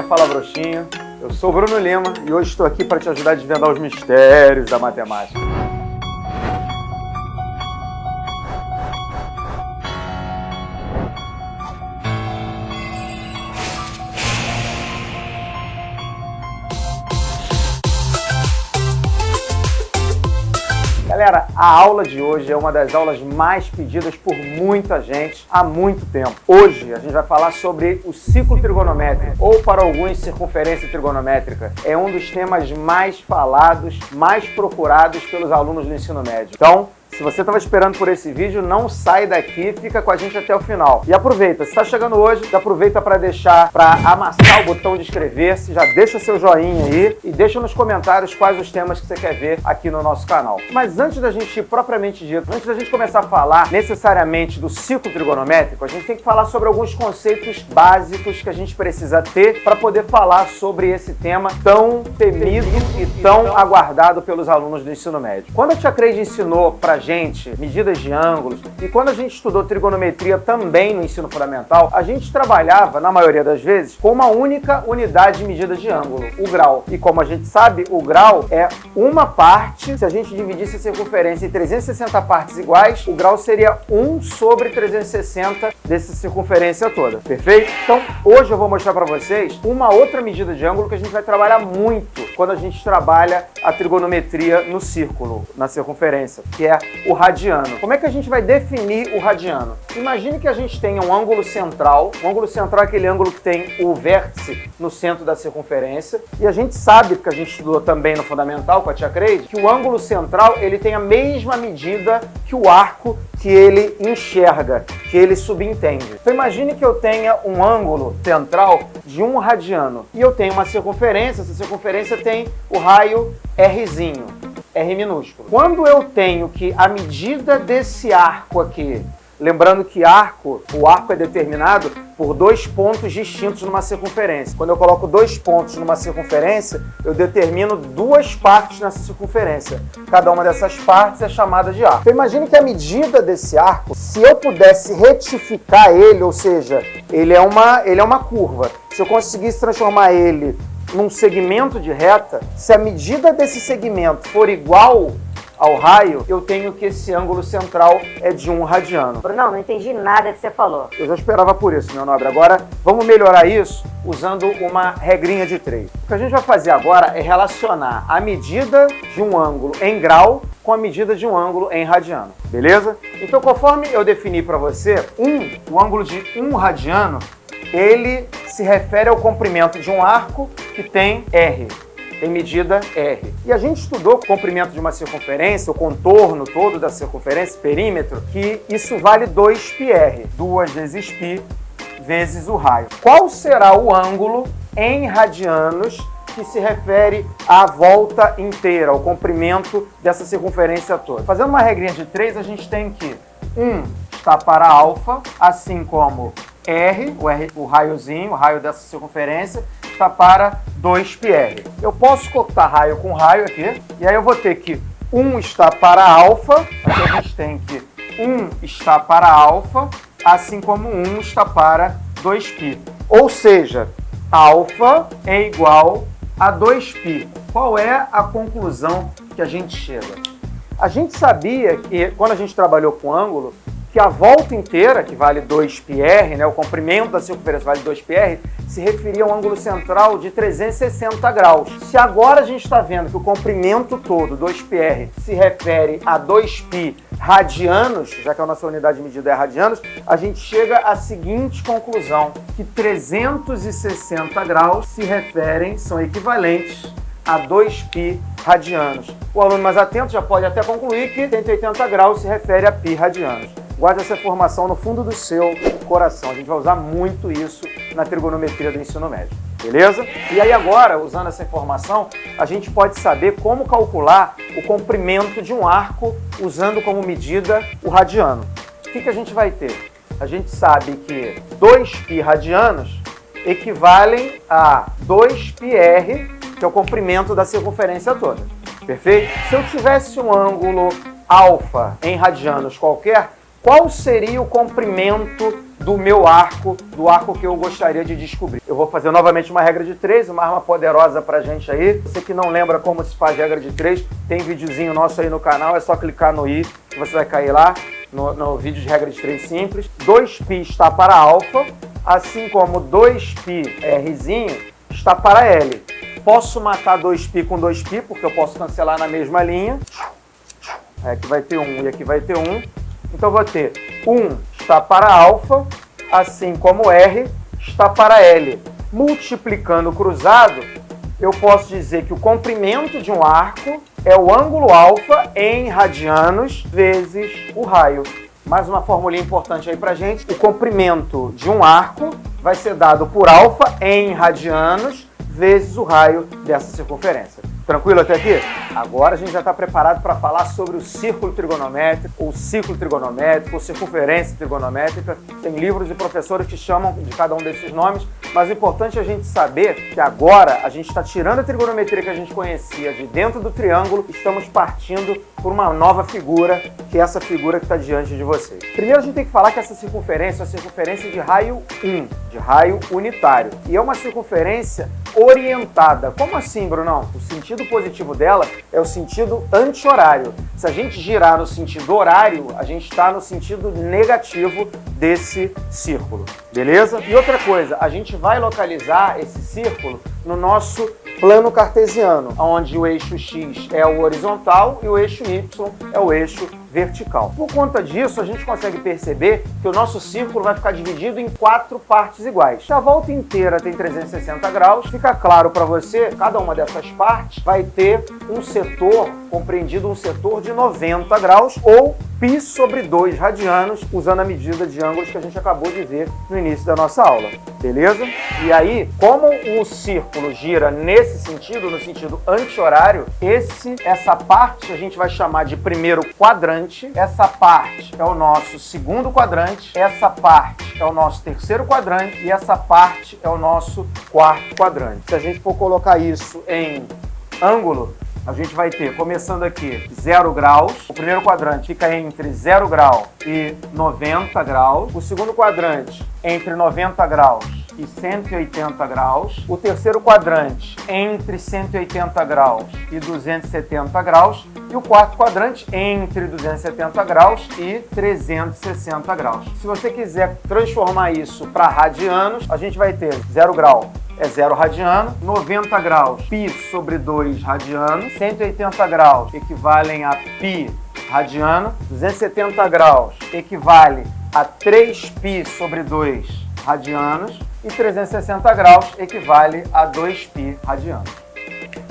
Fala Bruxinho, eu sou o Bruno Lima e hoje estou aqui para te ajudar a desvendar os mistérios da matemática. Galera, a aula de hoje é uma das aulas mais pedidas por muita gente há muito tempo. Hoje a gente vai falar sobre o ciclo trigonométrico, ou para alguns, circunferência trigonométrica. É um dos temas mais falados, mais procurados pelos alunos do ensino médio. Então, se você estava esperando por esse vídeo, não sai daqui, fica com a gente até o final. E aproveita, se está chegando hoje, aproveita para amassar o botão de inscrever-se, já deixa seu joinha aí e deixa nos comentários quais os temas que você quer ver aqui no nosso canal. Mas antes da gente ir propriamente dito, antes da gente começar a falar necessariamente do ciclo trigonométrico, a gente tem que falar sobre alguns conceitos básicos que a gente precisa ter para poder falar sobre esse tema tão temido e tão aguardado pelos alunos do ensino médio. Quando a tia Creide ensinou pra gente medidas de ângulos e quando a gente estudou trigonometria também no ensino fundamental, a gente trabalhava, na maioria das vezes, com uma única unidade de medida de ângulo, o grau. E como a gente sabe, o grau é uma parte. Se a gente dividisse a circunferência em 360 partes iguais, o grau seria 1 sobre 360 dessa circunferência toda, perfeito? Então, hoje eu vou mostrar para vocês uma outra medida de ângulo que a gente vai trabalhar muito quando a gente trabalha a trigonometria no círculo, na circunferência, que é o radiano. Como é que a gente vai definir o radiano? Imagine que a gente tenha um ângulo central. O ângulo central é aquele ângulo que tem o vértice no centro da circunferência. E a gente sabe, porque a gente estudou também no fundamental com a tia Creide, que o ângulo central ele tem a mesma medida que o arco que ele enxerga, que ele subentende. Então imagine que eu tenha um ângulo central de 1 radiano e eu tenho uma circunferência. Essa circunferência tem o raio Rzinho, R minúsculo. Quando eu tenho que a medida desse arco aqui, lembrando que o arco é determinado por 2 pontos distintos numa circunferência. Quando eu coloco 2 pontos numa circunferência, eu determino 2 partes nessa circunferência. Cada uma dessas partes é chamada de arco. Então imagine que a medida desse arco, se eu pudesse retificar ele, ou seja, ele é uma curva, se eu conseguisse transformar ele num segmento de reta, se a medida desse segmento for igual ao raio, eu tenho que esse ângulo central é de 1 radiano. Bruno, não entendi nada que você falou. Eu já esperava por isso, meu nobre. Agora, vamos melhorar isso usando uma regrinha de 3. O que a gente vai fazer agora é relacionar a medida de um ângulo em grau com a medida de um ângulo em radiano. Beleza? Então, conforme eu defini para você, o ângulo de 1 radiano, ele se refere ao comprimento de um arco que tem R. Tem medida R. E a gente estudou o comprimento de uma circunferência, o contorno todo da circunferência, perímetro, que isso vale 2πr, 2 vezes π vezes o raio. Qual será o ângulo em radianos que se refere à volta inteira, ao comprimento dessa circunferência toda? Fazendo uma regrinha de 3, a gente tem que 1 está para alfa, assim como R, o raiozinho, o raio dessa circunferência, está para 2πr. Eu posso cortar raio com raio aqui, e aí eu vou ter que 1 está para alfa, aqui a gente tem que 1 está para alfa, assim como 1 está para 2π. Ou seja, alfa é igual a 2π. Qual é a conclusão que a gente chega? A gente sabia que, quando a gente trabalhou com ângulo, que a volta inteira, que vale 2πr, né, o comprimento da circunferência vale 2πr, se referia a um ângulo central de 360 graus. Se agora a gente está vendo que o comprimento todo, 2πr, se refere a 2π radianos, já que a nossa unidade de medida é radianos, a gente chega à seguinte conclusão, que 360 graus são equivalentes a 2π radianos. O aluno mais atento já pode até concluir que 180 graus se refere a π radianos. Guarde essa informação no fundo do seu coração. A gente vai usar muito isso na trigonometria do ensino médio. Beleza? E aí agora, usando essa informação, a gente pode saber como calcular o comprimento de um arco usando como medida o radiano. O que a gente vai ter? A gente sabe que 2π radianos equivalem a 2πr, que é o comprimento da circunferência toda. Perfeito? Se eu tivesse um ângulo alfa em radianos qualquer, qual seria o comprimento do meu arco, do arco que eu gostaria de descobrir. Eu vou fazer novamente uma regra de 3, uma arma poderosa pra gente aí. Você que não lembra como se faz regra de 3, tem videozinho nosso aí no canal, é só clicar no i que você vai cair lá no vídeo de regra de 3 simples. 2π está para alfa, assim como 2π Rzinho está para L. Posso matar 2π com 2π, porque eu posso cancelar na mesma linha. Aqui vai ter 1 e aqui vai ter 1. Então eu vou ter 1 está para alfa, assim como R está para L. Multiplicando cruzado, eu posso dizer que o comprimento de um arco é o ângulo alfa em radianos vezes o raio. Mais uma formulinha importante aí pra gente. O comprimento de um arco vai ser dado por alfa em radianos vezes o raio dessa circunferência. Tranquilo até aqui? Agora a gente já está preparado para falar sobre o círculo trigonométrico, ou ciclo trigonométrico, ou circunferência trigonométrica. Tem livros e professores que chamam de cada um desses nomes, mas o importante é a gente saber que agora a gente está tirando a trigonometria que a gente conhecia de dentro do triângulo e estamos partindo por uma nova figura, que é essa figura que está diante de vocês. Primeiro a gente tem que falar que essa circunferência é uma circunferência de raio 1, de raio unitário, e é uma circunferência orientada. Como assim, Brunão? O sentido positivo dela é o sentido anti-horário. Se a gente girar no sentido horário, a gente está no sentido negativo desse círculo, beleza? E outra coisa, a gente vai localizar esse círculo no nosso plano cartesiano, onde o eixo x é o horizontal e o eixo y é o eixo vertical. Por conta disso, a gente consegue perceber que o nosso círculo vai ficar dividido em 4 partes iguais. Se a volta inteira tem 360 graus, fica claro para você, cada uma dessas partes vai ter um setor, compreendido um setor de 90 graus, ou π sobre 2 radianos, usando a medida de ângulos que a gente acabou de ver no início da nossa aula, beleza? E aí, como o círculo gira nesse sentido, no sentido anti-horário, essa parte a gente vai chamar de primeiro quadrante, essa parte é o nosso segundo quadrante, essa parte é o nosso terceiro quadrante e essa parte é o nosso quarto quadrante. Se a gente for colocar isso em ângulo, a gente vai ter, começando aqui, 0 graus. O primeiro quadrante fica entre 0 grau e 90 graus. O segundo quadrante entre 90 graus e 180 graus. O terceiro quadrante entre 180 graus e 270 graus. E o quarto quadrante entre 270 graus e 360 graus. Se você quiser transformar isso para radianos, a gente vai ter 0 grau é 0 radiano, 90 graus, π sobre 2 radianos, 180 graus equivalem a π radiano, 270 graus equivale a 3π sobre 2 radianos e 360 graus equivale a 2π radianos.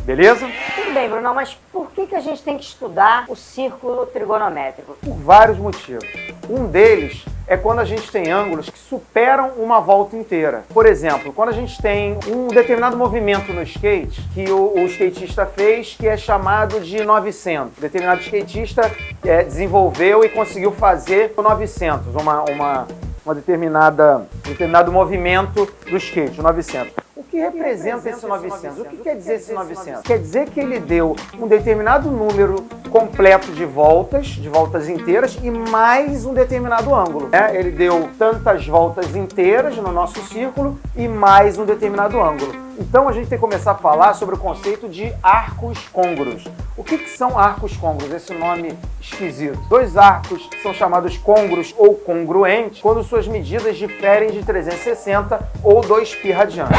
Beleza? Tudo bem, Bruno, mas por que a gente tem que estudar o círculo trigonométrico? Por vários motivos. Um deles é quando a gente tem ângulos que superam uma volta inteira. Por exemplo, quando a gente tem um determinado movimento no skate que o skatista fez, que é chamado de 900. O determinado skatista desenvolveu e conseguiu fazer o 900, um determinado movimento do skate, o 900. O que representa esse 900? O que quer dizer esse 900? Quer dizer que ele deu um determinado número completo de voltas inteiras e mais um determinado ângulo. Ele deu tantas voltas inteiras no nosso círculo e mais um determinado ângulo. Então a gente tem que começar a falar sobre o conceito de arcos côngruos. O que são arcos côngruos? Esse nome esquisito. 2 arcos são chamados côngruos ou congruentes quando suas medidas diferem de 360 ou 2π radianos.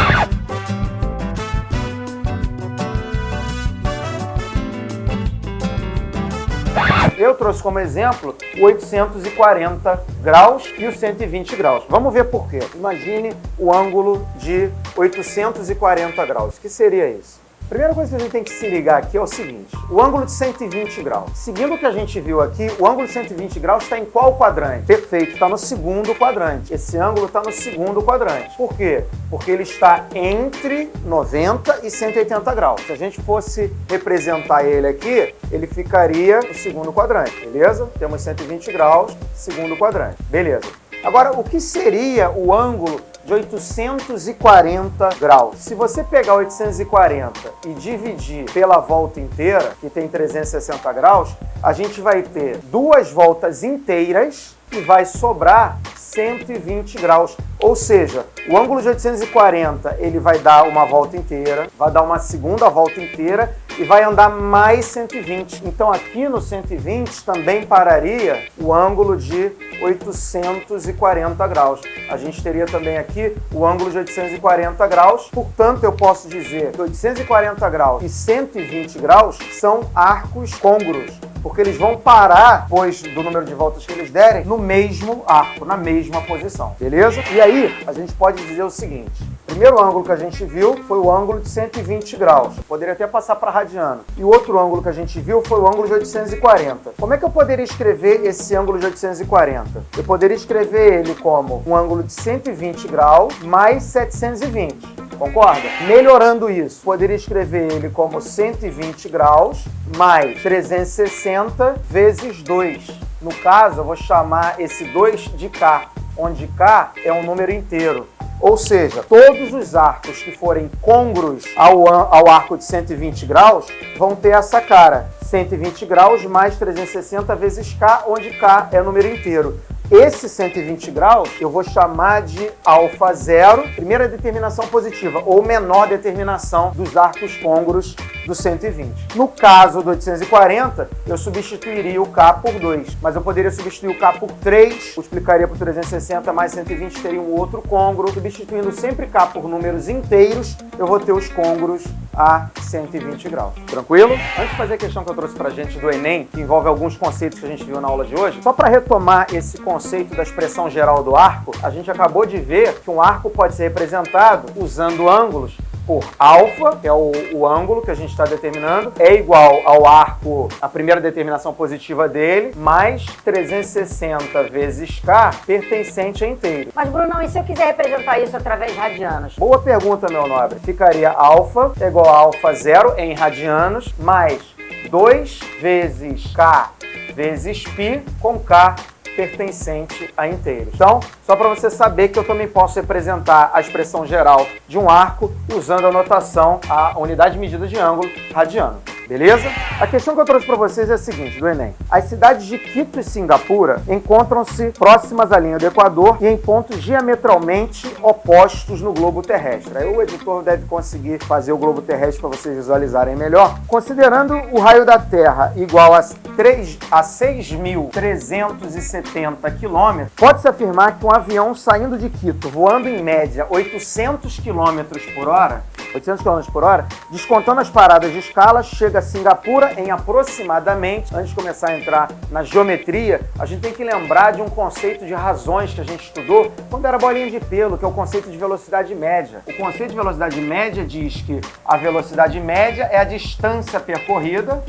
Eu trouxe como exemplo o 840 graus e o 120 graus. Vamos ver por quê. Imagine o ângulo de 840 graus. O que seria isso? A primeira coisa que a gente tem que se ligar aqui é o seguinte, o ângulo de 120 graus. Seguindo o que a gente viu aqui, o ângulo de 120 graus está em qual quadrante? Perfeito, está no segundo quadrante. Esse ângulo está no segundo quadrante. Por quê? Porque ele está entre 90 e 180 graus. Se a gente fosse representar ele aqui, ele ficaria no segundo quadrante, beleza? Temos 120 graus, segundo quadrante, beleza. Agora, o que seria o ângulo de 840 graus? Se você pegar 840 e dividir pela volta inteira, que tem 360 graus, a gente vai ter 2 voltas inteiras e vai sobrar 120 graus. Ou seja, o ângulo de 840 ele vai dar uma volta inteira, vai dar uma segunda volta inteira e vai andar mais 120. Então aqui no 120 também pararia o ângulo de 840 graus. A gente teria também aqui o ângulo de 840 graus, portanto eu posso dizer que 840 graus e 120 graus são arcos côngruos, porque eles vão parar, depois do número de voltas que eles derem, no mesmo arco, na mesma posição, beleza? E aí, a gente pode dizer o seguinte: o primeiro ângulo que a gente viu foi o ângulo de 120 graus. Eu poderia até passar para radiano. E o outro ângulo que a gente viu foi o ângulo de 840. Como é que eu poderia escrever esse ângulo de 840? Eu poderia escrever ele como um ângulo de 120 graus mais 720. Concorda? Melhorando isso, poderia escrever ele como 120 graus mais 360 vezes 2. No caso, eu vou chamar esse 2 de K, onde K é um número inteiro. Ou seja, todos os arcos que forem côngruos ao arco de 120 graus vão ter essa cara. 120 graus mais 360 vezes K, onde K é número inteiro. Esse 120 graus eu vou chamar de alfa zero, primeira determinação positiva, ou menor determinação dos arcos côngruos do 120. No caso do 840, eu substituiria o K por 2, mas eu poderia substituir o K por 3, multiplicaria por 360 mais 120, teria um outro côngruo. Substituindo sempre K por números inteiros, eu vou ter os côngruos a 120 graus. Tranquilo? Antes de fazer a questão que eu trouxe pra gente do Enem, que envolve alguns conceitos que a gente viu na aula de hoje, só para retomar esse conceito da expressão geral do arco, a gente acabou de ver que um arco pode ser representado usando ângulos por alfa, que é o ângulo que a gente está determinando, é igual ao arco, a primeira determinação positiva dele, mais 360 vezes K, pertencente a inteiro. Mas, Bruno, e se eu quiser representar isso através de radianos? Boa pergunta, meu nobre. Ficaria alfa é igual a alfa zero em radianos, mais 2 vezes K vezes π, com K pertencente a inteiro. Então, só para você saber que eu também posso representar a expressão geral de um arco usando a notação, a unidade de medida de ângulo, radiano. Beleza? A questão que eu trouxe para vocês é a seguinte, do Enem. As cidades de Quito e Singapura encontram-se próximas à linha do Equador e em pontos diametralmente opostos no globo terrestre. Aí o editor deve conseguir fazer o globo terrestre para vocês visualizarem melhor. Considerando o raio da Terra igual a 6.370 km, pode-se afirmar que um avião saindo de Quito, voando em média 800 km por hora, descontando as paradas de escala, chega a Singapura em aproximadamente, antes de começar a entrar na geometria, a gente tem que lembrar de um conceito de razões que a gente estudou quando era bolinha de pelo, que é o conceito de velocidade média. O conceito de velocidade média diz que a velocidade média é a distância percorrida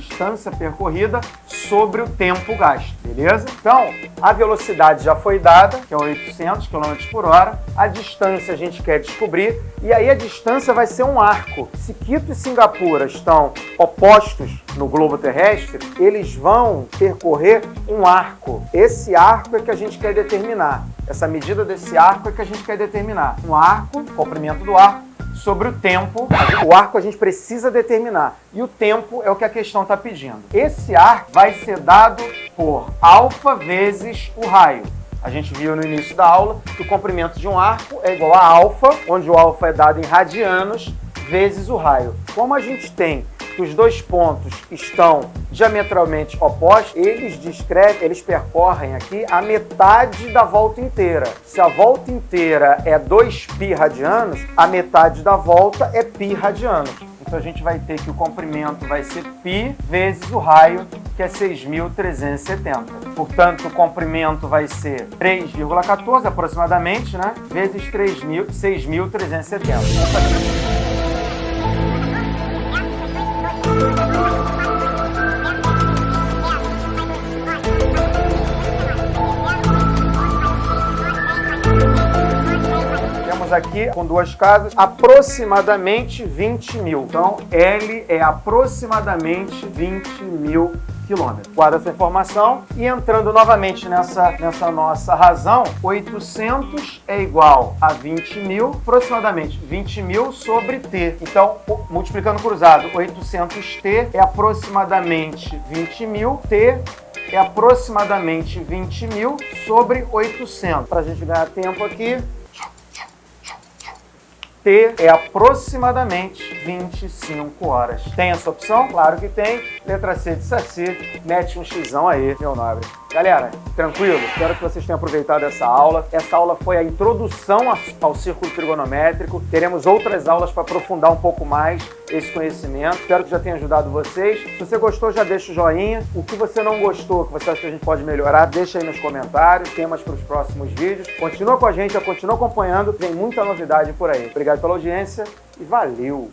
sobre o tempo gasto, beleza? Então, a velocidade já foi dada, que é 800 km por hora, a distância a gente quer descobrir, e aí a distância vai ser um arco. Se Quito e Singapura estão opostos no globo terrestre, eles vão percorrer um arco. Esse arco é que a gente quer determinar. Essa medida desse arco é que a gente quer determinar. Um arco, comprimento do arco, sobre o tempo. O arco a gente precisa determinar. E o tempo é o que a questão está pedindo. Esse arco vai ser dado por alfa vezes o raio. A gente viu no início da aula que o comprimento de um arco é igual a alfa, onde o alfa é dado em radianos, vezes o raio. Como a gente tem que os dois pontos estão diametralmente opostos, eles percorrem aqui a metade da volta inteira. Se a volta inteira é 2π radianos, a metade da volta é π radianos. Então a gente vai ter que o comprimento vai ser π vezes o raio, que é 6.370. Portanto, o comprimento vai ser 3,14 aproximadamente, né? Vezes 6.370. Temos aqui, com duas casas, aproximadamente 20 mil. Então, L é aproximadamente 20 mil quilômetros. Guarda essa informação e entrando novamente nessa nossa razão, 800 é igual a 20 mil, aproximadamente 20 mil sobre T. Então, multiplicando cruzado, 800T é aproximadamente 20 mil, T é aproximadamente 20 mil sobre 800. Para a gente ganhar tempo aqui, T é aproximadamente 25 horas. Tem essa opção? Claro que tem. Letra C de Saci, mete um xizão aí, meu nobre. Galera, tranquilo? Espero que vocês tenham aproveitado essa aula. Essa aula foi a introdução ao círculo trigonométrico. Teremos outras aulas para aprofundar um pouco mais esse conhecimento. Espero que já tenha ajudado vocês. Se você gostou, já deixa o joinha. O que você não gostou, que você acha que a gente pode melhorar, deixa aí nos comentários. Temas para os próximos vídeos. Continua com a gente, continua acompanhando. Tem muita novidade por aí. Obrigado pela audiência e valeu!